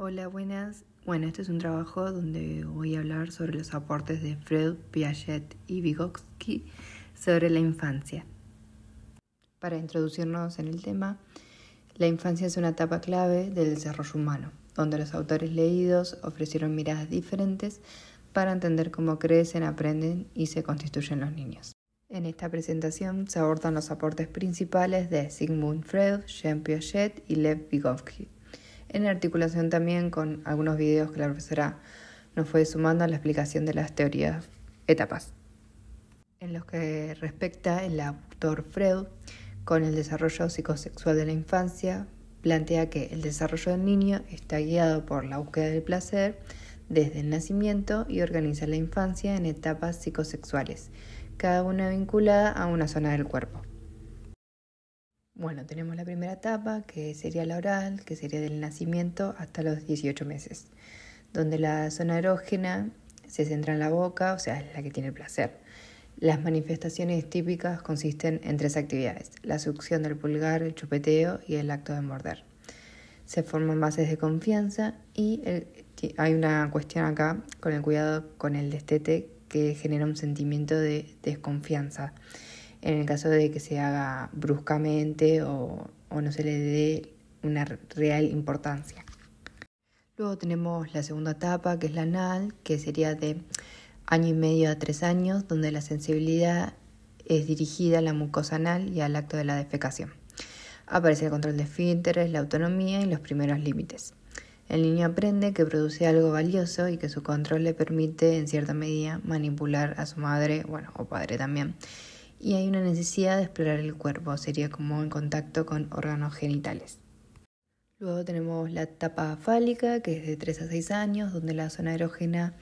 Hola, buenas. Bueno, este es un trabajo donde voy a hablar sobre los aportes de Freud, Piaget y Vygotsky sobre la infancia. Para introducirnos en el tema, la infancia es una etapa clave del desarrollo humano, donde los autores leídos ofrecieron miradas diferentes para entender cómo crecen, aprenden y se constituyen los niños. En esta presentación se abordan los aportes principales de Sigmund Freud, Jean Piaget y Lev Vygotsky, en articulación también con algunos videos que la profesora nos fue sumando a la explicación de las teorías etapas. En lo que respecta el autor Freud, con el desarrollo psicosexual de la infancia, plantea que el desarrollo del niño está guiado por la búsqueda del placer desde el nacimiento y organiza la infancia en etapas psicosexuales, cada una vinculada a una zona del cuerpo. Bueno, tenemos la primera etapa, que sería la oral, que sería del nacimiento hasta los 18 meses, donde la zona erógena se centra en la boca, o sea, es la que tiene el placer. Las manifestaciones típicas consisten en 3 actividades: la succión del pulgar, el chupeteo y el acto de morder. Se forman bases de confianza y hay una cuestión acá con el cuidado con el destete que genera un sentimiento de desconfianza en el caso de que se haga bruscamente o no se le dé una real importancia. Luego tenemos la segunda etapa, que es la anal, que sería de 1,5 años a 3 años, donde la sensibilidad es dirigida a la mucosa anal y al acto de la defecación. Aparece el control de esfínteres, la autonomía y los primeros límites. El niño aprende que produce algo valioso y que su control le permite, en cierta medida, manipular a su madre, o padre también. Y hay una necesidad de explorar el cuerpo, sería como en contacto con órganos genitales. Luego tenemos la etapa fálica, que es de 3 a 6 años, donde la zona erógena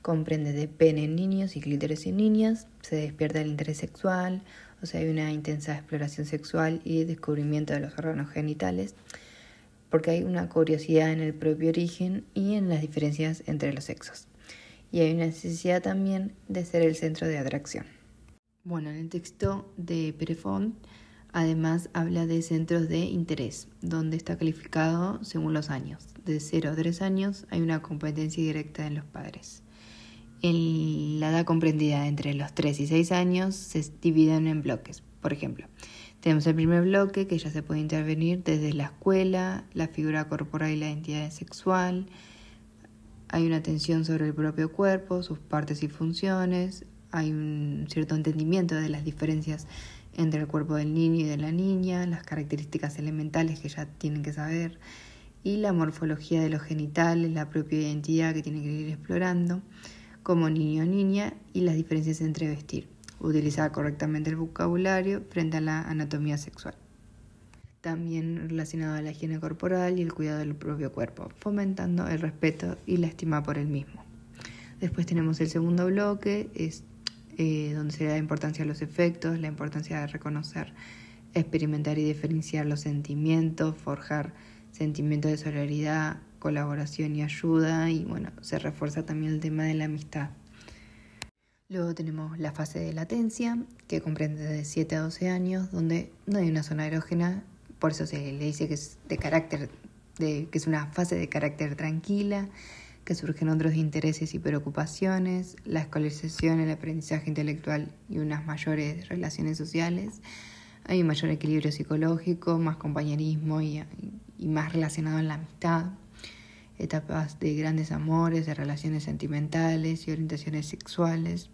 comprende de pene en niños y clítoris en niñas. Se despierta el interés sexual, o sea, hay una intensa exploración sexual y descubrimiento de los órganos genitales, porque hay una curiosidad en el propio origen y en las diferencias entre los sexos. Y hay una necesidad también de ser el centro de atracción. Bueno, en el texto de Perefont, además habla de centros de interés, donde está calificado según los años. De 0 a 3 años hay una competencia directa en los padres. En la edad comprendida entre los 3 y 6 años se dividen en bloques. Por ejemplo, tenemos el primer bloque, que ya se puede intervenir desde la escuela, la figura corporal y la identidad sexual. Hay una atención sobre el propio cuerpo, sus partes y funciones. Hay un cierto entendimiento de las diferencias entre el cuerpo del niño y de la niña, las características elementales que ya tienen que saber, y la morfología de los genitales, la propia identidad que tienen que ir explorando como niño o niña, y las diferencias entre vestir, utilizar correctamente el vocabulario frente a la anatomía sexual. También relacionado a la higiene corporal y el cuidado del propio cuerpo, fomentando el respeto y la estima por el mismo. Después tenemos el segundo bloque, donde se da importancia a los efectos, la importancia de reconocer, experimentar y diferenciar los sentimientos, forjar sentimientos de solidaridad, colaboración y ayuda, y se refuerza también el tema de la amistad. Luego tenemos la fase de latencia, que comprende de 7 a 12 años, donde no hay una zona erógena, por eso se le dice que es que es una fase de carácter tranquila, que surgen otros intereses y preocupaciones, la escolarización, el aprendizaje intelectual y unas mayores relaciones sociales. Hay un mayor equilibrio psicológico, más compañerismo y más relacionado en la amistad. Etapas de grandes amores, de relaciones sentimentales y orientaciones sexuales.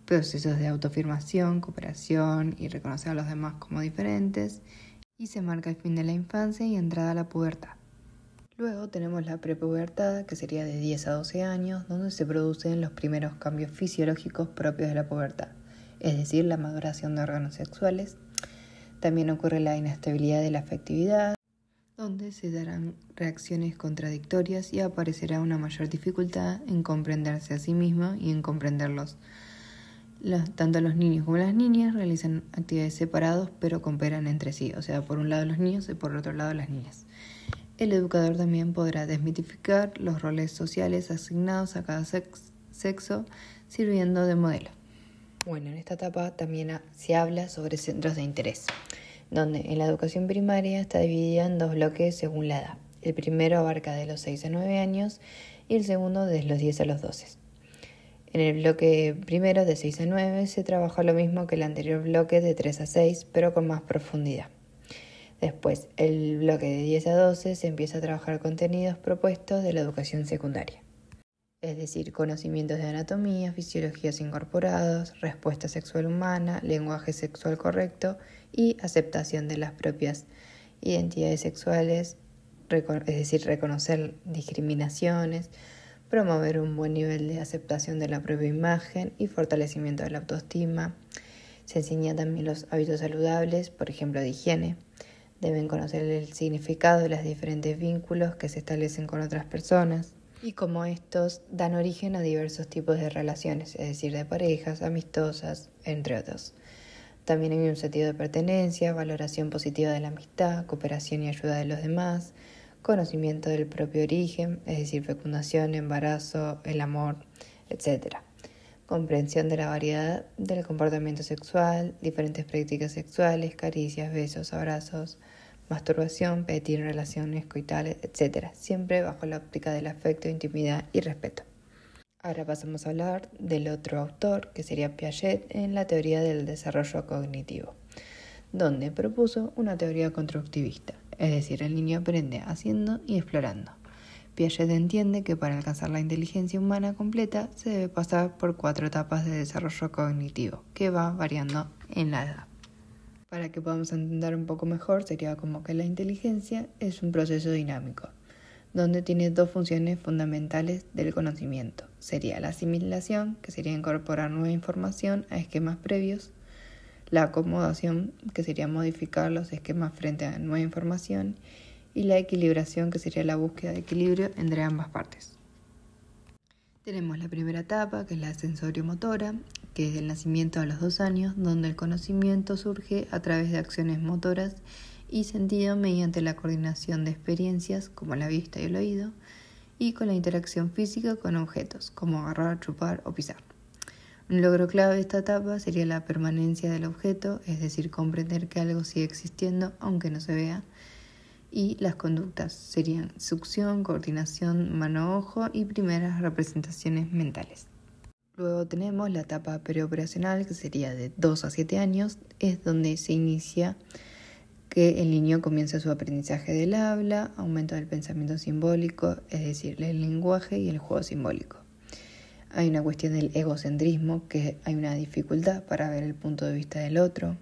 Procesos de autoafirmación, cooperación y reconocer a los demás como diferentes. Y se marca el fin de la infancia y entrada a la pubertad. Luego tenemos la prepubertad, que sería de 10 a 12 años, donde se producen los primeros cambios fisiológicos propios de la pubertad, es decir, la maduración de órganos sexuales. También ocurre la inestabilidad de la afectividad, donde se darán reacciones contradictorias y aparecerá una mayor dificultad en comprenderse a sí mismo y en comprenderlos. Tanto los niños como las niñas realizan actividades separados, pero cooperan entre sí, o sea, por un lado los niños y por otro lado las niñas. El educador también podrá desmitificar los roles sociales asignados a cada sexo, sirviendo de modelo. En esta etapa también se habla sobre centros de interés, donde en la educación primaria está dividida en 2 bloques según la edad. El primero abarca de los 6 a 9 años y el segundo de los 10 a los 12. En el bloque primero de 6 a 9 se trabaja lo mismo que el anterior bloque de 3 a 6, pero con más profundidad. Después, el bloque de 10 a 12 se empieza a trabajar contenidos propuestos de la educación secundaria. Es decir, conocimientos de anatomía, fisiologías incorporados, respuesta sexual humana, lenguaje sexual correcto y aceptación de las propias identidades sexuales, es decir, reconocer discriminaciones, promover un buen nivel de aceptación de la propia imagen y fortalecimiento de la autoestima. Se enseña también los hábitos saludables, por ejemplo, de higiene. Deben conocer el significado de los diferentes vínculos que se establecen con otras personas y cómo estos dan origen a diversos tipos de relaciones, es decir, de parejas, amistosas, entre otros. También hay un sentido de pertenencia, valoración positiva de la amistad, cooperación y ayuda de los demás, conocimiento del propio origen, es decir, fecundación, embarazo, el amor, etc. Comprensión de la variedad del comportamiento sexual, diferentes prácticas sexuales, caricias, besos, abrazos, masturbación, pedir, relaciones coitales, etc. Siempre bajo la óptica del afecto, intimidad y respeto. Ahora pasamos a hablar del otro autor, que sería Piaget, en la teoría del desarrollo cognitivo, donde propuso una teoría constructivista, es decir, el niño aprende haciendo y explorando. Piaget entiende que para alcanzar la inteligencia humana completa se debe pasar por 4 etapas de desarrollo cognitivo, que va variando en la edad. Para que podamos entender un poco mejor, sería como que la inteligencia es un proceso dinámico, donde tiene 2 funciones fundamentales del conocimiento. Sería la asimilación, que sería incorporar nueva información a esquemas previos, la acomodación, que sería modificar los esquemas frente a nueva información, y la equilibración, que sería la búsqueda de equilibrio entre ambas partes. Tenemos la primera etapa, que es la sensorio-motora, que es del nacimiento a los 2 años, donde el conocimiento surge a través de acciones motoras y sentido mediante la coordinación de experiencias, como la vista y el oído, y con la interacción física con objetos, como agarrar, chupar o pisar. Un logro clave de esta etapa sería la permanencia del objeto, es decir, comprender que algo sigue existiendo aunque no se vea, y las conductas serían succión, coordinación, mano-ojo y primeras representaciones mentales. Luego tenemos la etapa preoperacional, que sería de 2 a 7 años, es donde se inicia que el niño comienza su aprendizaje del habla, aumento del pensamiento simbólico, es decir, el lenguaje y el juego simbólico. Hay una cuestión del egocentrismo, que hay una dificultad para ver el punto de vista del otro.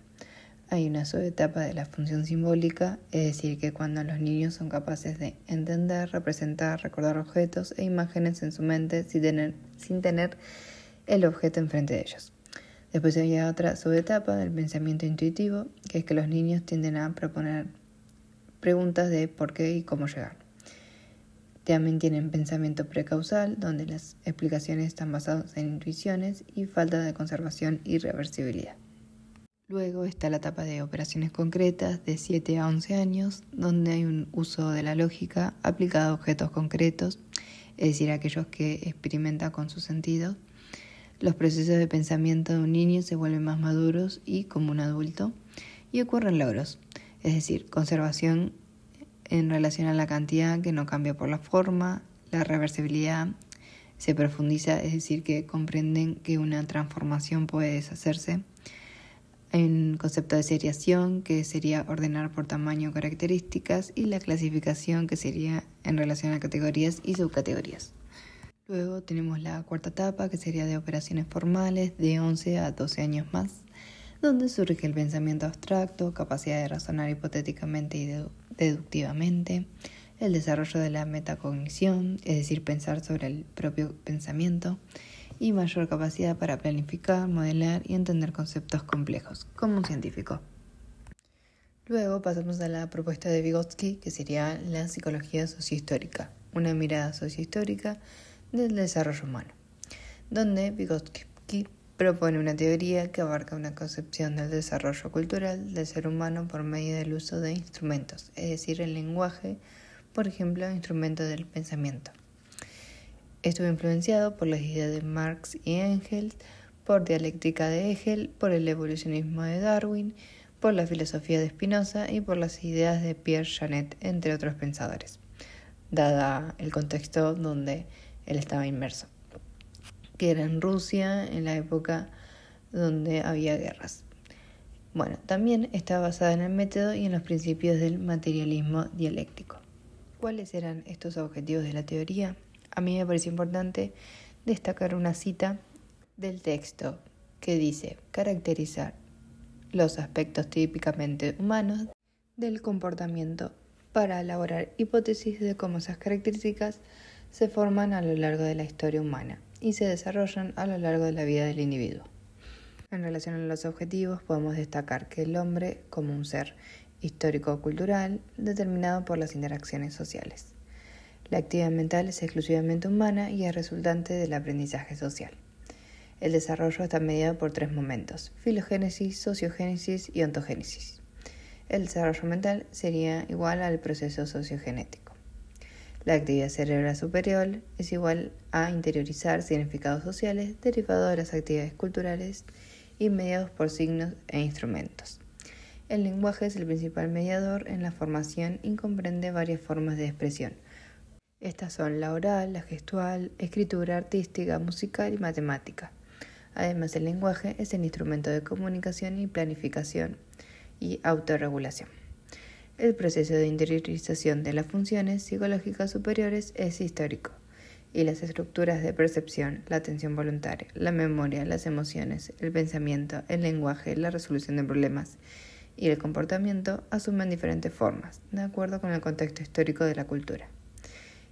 Hay una subetapa de la función simbólica, es decir, que cuando los niños son capaces de entender, representar, recordar objetos e imágenes en su mente sin tener el objeto enfrente de ellos. Después hay otra subetapa del pensamiento intuitivo, que es que los niños tienden a proponer preguntas de por qué y cómo llegar. También tienen pensamiento precausal, donde las explicaciones están basadas en intuiciones y falta de conservación y reversibilidad. Luego está la etapa de operaciones concretas de 7 a 11 años, donde hay un uso de la lógica aplicada a objetos concretos, es decir, aquellos que experimentan con sus sentidos. Los procesos de pensamiento de un niño se vuelven más maduros y como un adulto, y ocurren logros, es decir, conservación en relación a la cantidad que no cambia por la forma, la reversibilidad se profundiza, es decir, que comprenden que una transformación puede deshacerse. Hay un concepto de seriación, que sería ordenar por tamaño o características, y la clasificación, que sería en relación a categorías y subcategorías. Luego tenemos la cuarta etapa, que sería de operaciones formales de 11 a 12 años más, donde surge el pensamiento abstracto, capacidad de razonar hipotéticamente y deductivamente, el desarrollo de la metacognición, es decir, pensar sobre el propio pensamiento, y mayor capacidad para planificar, modelar y entender conceptos complejos, como un científico. Luego pasamos a la propuesta de Vygotsky, que sería la psicología sociohistórica, una mirada sociohistórica del desarrollo humano, donde Vygotsky propone una teoría que abarca una concepción del desarrollo cultural del ser humano por medio del uso de instrumentos, es decir, el lenguaje, por ejemplo, instrumento del pensamiento. Estuvo influenciado por las ideas de Marx y Engels, por dialéctica de Hegel, por el evolucionismo de Darwin, por la filosofía de Spinoza y por las ideas de Pierre Janet, entre otros pensadores. dada el contexto donde él estaba inmerso, que era en Rusia, en la época donde había guerras. Bueno, también está basada en el método y en los principios del materialismo dialéctico. ¿Cuáles eran estos objetivos de la teoría? A mí me parece importante destacar una cita del texto que dice: caracterizar los aspectos típicamente humanos del comportamiento para elaborar hipótesis de cómo esas características se forman a lo largo de la historia humana y se desarrollan a lo largo de la vida del individuo. En relación a los objetivos, podemos destacar que el hombre como un ser histórico-cultural determinado por las interacciones sociales. La actividad mental es exclusivamente humana y es resultante del aprendizaje social. El desarrollo está mediado por 3 momentos: filogénesis, sociogénesis y ontogénesis. El desarrollo mental sería igual al proceso sociogenético. La actividad cerebral superior es igual a interiorizar significados sociales derivados de las actividades culturales y mediados por signos e instrumentos. El lenguaje es el principal mediador en la formación y comprende varias formas de expresión. Estas son la oral, la gestual, escritura artística, musical y matemática. Además, el lenguaje es el instrumento de comunicación y planificación y autorregulación. El proceso de interiorización de las funciones psicológicas superiores es histórico, y las estructuras de percepción, la atención voluntaria, la memoria, las emociones, el pensamiento, el lenguaje, la resolución de problemas y el comportamiento asumen diferentes formas, de acuerdo con el contexto histórico de la cultura.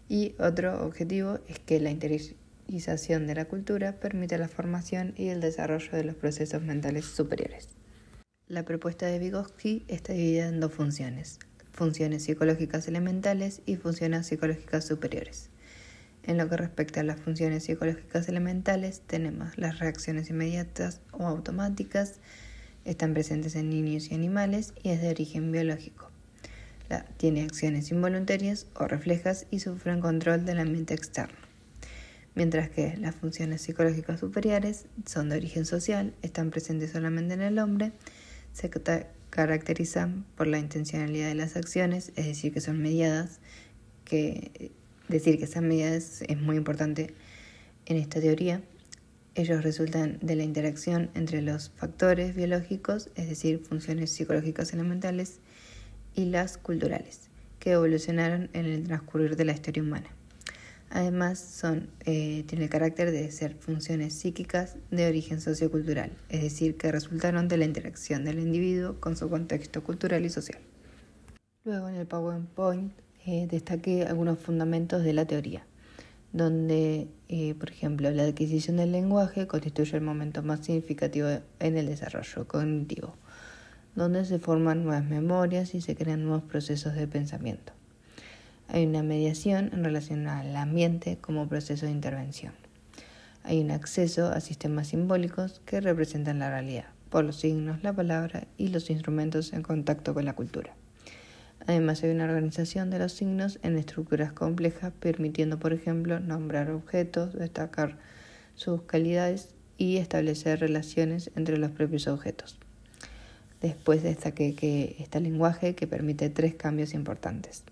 Y otro objetivo es que la interiorización de la cultura permite la formación y el desarrollo de los procesos mentales superiores. La propuesta de Vygotsky está dividida en 2 funciones: funciones psicológicas elementales y funciones psicológicas superiores. En lo que respecta a las funciones psicológicas elementales, tenemos las reacciones inmediatas o automáticas, están presentes en niños y animales y es de origen biológico. Tiene acciones involuntarias o reflejas y sufren control del ambiente externo. Mientras que las funciones psicológicas superiores son de origen social, están presentes solamente en el hombre, se caracterizan por la intencionalidad de las acciones, es decir, que son mediadas, decir que sean mediadas es muy importante en esta teoría. Ellos resultan de la interacción entre los factores biológicos, es decir, funciones psicológicas elementales, y las culturales, que evolucionaron en el transcurrir de la historia humana. Además, tiene el carácter de ser funciones psíquicas de origen sociocultural, es decir, que resultaron de la interacción del individuo con su contexto cultural y social. Luego, en el PowerPoint, destaqué algunos fundamentos de la teoría, donde, por ejemplo, la adquisición del lenguaje constituye el momento más significativo en el desarrollo cognitivo, donde se forman nuevas memorias y se crean nuevos procesos de pensamiento. Hay una mediación en relación al ambiente como proceso de intervención. Hay un acceso a sistemas simbólicos que representan la realidad, por los signos, la palabra y los instrumentos en contacto con la cultura. Además, hay una organización de los signos en estructuras complejas, permitiendo, por ejemplo, nombrar objetos, destacar sus calidades y establecer relaciones entre los propios objetos. Después destaqué que está el lenguaje, que permite 3 cambios importantes.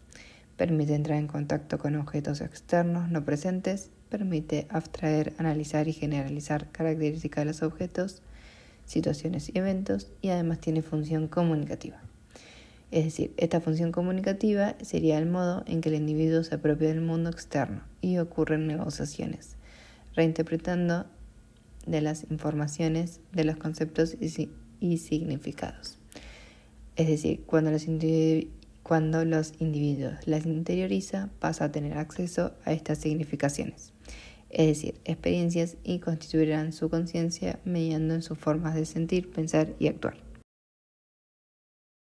Permite entrar en contacto con objetos externos no presentes, permite abstraer, analizar y generalizar características de los objetos, situaciones y eventos, y además tiene función comunicativa. Es decir, esta función comunicativa sería el modo en que el individuo se apropia del mundo externo y ocurren negociaciones, reinterpretando de las informaciones, de los conceptos y significados. Es decir, cuando los individuos las interioriza, pasa a tener acceso a estas significaciones, es decir, experiencias, y constituirán su conciencia mediando en sus formas de sentir, pensar y actuar.